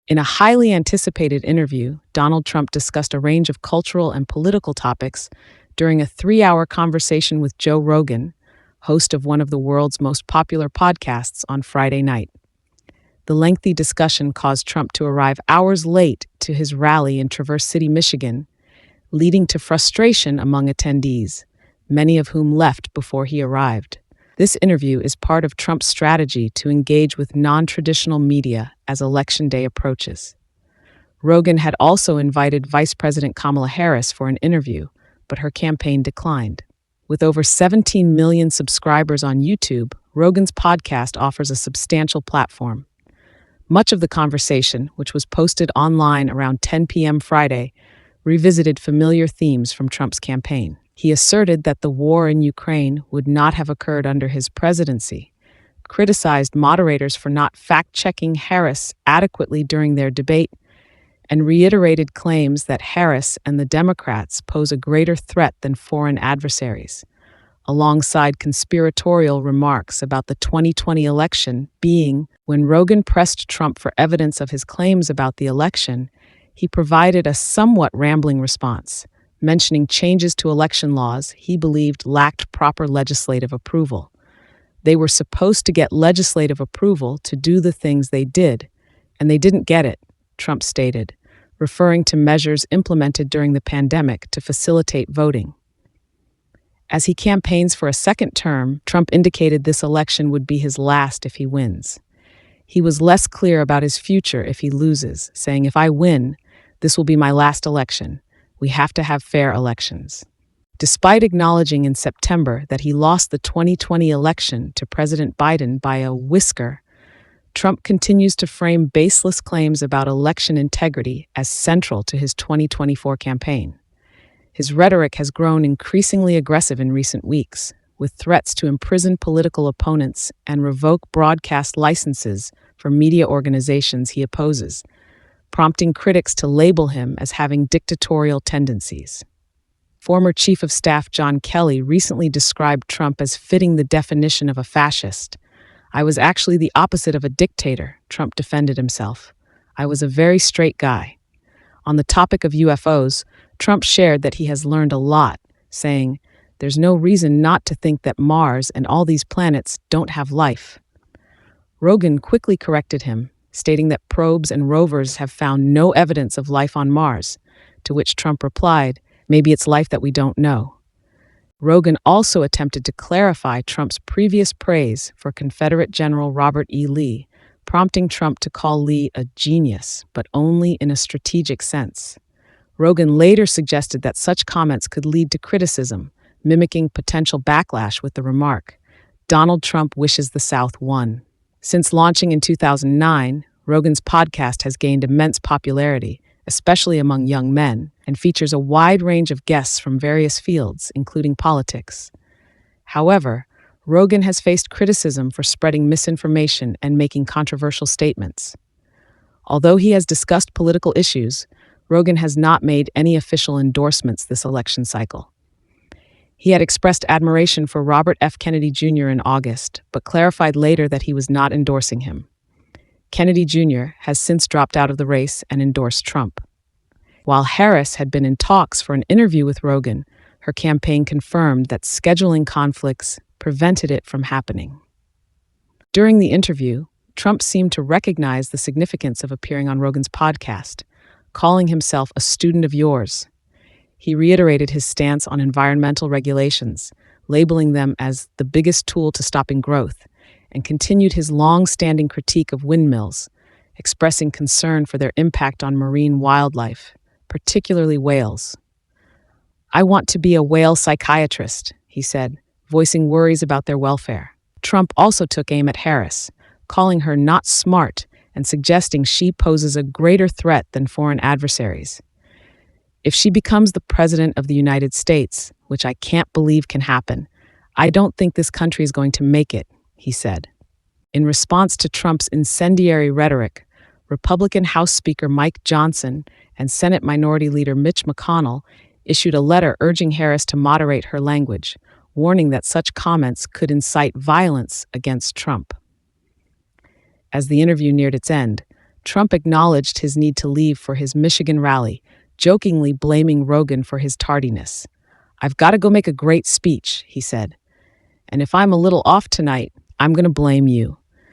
In a highly anticipated interview, Donald Trump discussed a range of cultural and political topics during a 3-hour conversation with Joe Rogan, host of one of the world's most popular podcasts, on Friday night. The lengthy discussion caused Trump to arrive hours late to his rally in Traverse City, Michigan, leading to frustration among attendees, many of whom left before he arrived. This interview is part of Trump's strategy to engage with non-traditional media as Election Day approaches. Rogan had also invited Vice President Kamala Harris for an interview, but her campaign declined. With over 17 million subscribers on YouTube, Rogan's podcast offers a substantial platform. Much of the conversation, which was posted online around 10 p.m. Friday, revisited familiar themes from Trump's campaign. He asserted that the war in Ukraine would not have occurred under his presidency, criticized moderators for not fact-checking Harris adequately during their debate, and reiterated claims that Harris and the Democrats pose a greater threat than foreign adversaries, alongside conspiratorial remarks about the 2020 election being, when Rogan pressed Trump for evidence of his claims about the election, he provided a somewhat rambling response, mentioning changes to election laws he believed lacked proper legislative approval. They were supposed to get legislative approval to do the things they did, and they didn't get it, Trump stated, referring to measures implemented during the pandemic to facilitate voting. As he campaigns for a second term, Trump indicated this election would be his last if he wins. He was less clear about his future if he loses, saying, "If I win, this will be my last election. We have to have fair elections." Despite acknowledging in September that he lost the 2020 election to President Biden by a whisker, Trump continues to frame baseless claims about election integrity as central to his 2024 campaign. His rhetoric has grown increasingly aggressive in recent weeks, with threats to imprison political opponents and revoke broadcast licenses for media organizations he opposes, prompting critics to label him as having dictatorial tendencies. Former Chief of Staff John Kelly recently described Trump as fitting the definition of a fascist. "I was actually the opposite of a dictator," Trump defended himself. "I was a very straight guy." On the topic of UFOs, Trump shared that he has learned a lot, saying, "There's no reason not to think that Mars and all these planets don't have life." Rogan quickly corrected him, stating that probes and rovers have found no evidence of life on Mars, to which Trump replied, "Maybe it's life that we don't know." Rogan also attempted to clarify Trump's previous praise for Confederate General Robert E. Lee, prompting Trump to call Lee a genius, but only in a strategic sense. Rogan later suggested that such comments could lead to criticism, mimicking potential backlash with the remark, "Donald Trump wishes the South won." Since launching in 2009, Rogan's podcast has gained immense popularity, especially among young men, and features a wide range of guests from various fields, including politics. However, Rogan has faced criticism for spreading misinformation and making controversial statements. Although he has discussed political issues, Rogan has not made any official endorsements this election cycle. He had expressed admiration for Robert F. Kennedy Jr. in August, but clarified later that he was not endorsing him. Kennedy Jr. has since dropped out of the race and endorsed Trump. While Harris had been in talks for an interview with Rogan, her campaign confirmed that scheduling conflicts prevented it from happening. During the interview, Trump seemed to recognize the significance of appearing on Rogan's podcast, calling himself a student of yours. He reiterated his stance on environmental regulations, labeling them as the biggest tool to stopping growth, and continued his long-standing critique of windmills, expressing concern for their impact on marine wildlife, particularly whales. "I want to be a whale psychiatrist," he said, voicing worries about their welfare. Trump also took aim at Harris, calling her not smart and suggesting she poses a greater threat than foreign adversaries. "If she becomes the president of the United States, which I can't believe can happen, I don't think this country is going to make it," he said. In response to Trump's incendiary rhetoric, Republican House Speaker Mike Johnson and Senate Minority Leader Mitch McConnell issued a letter urging Harris to moderate her language, warning that such comments could incite violence against Trump. As the interview neared its end, Trump acknowledged his need to leave for his Michigan rally, jokingly blaming Rogan for his tardiness. "I've got to go make a great speech," he said. "And if I'm a little off tonight, I'm going to blame you."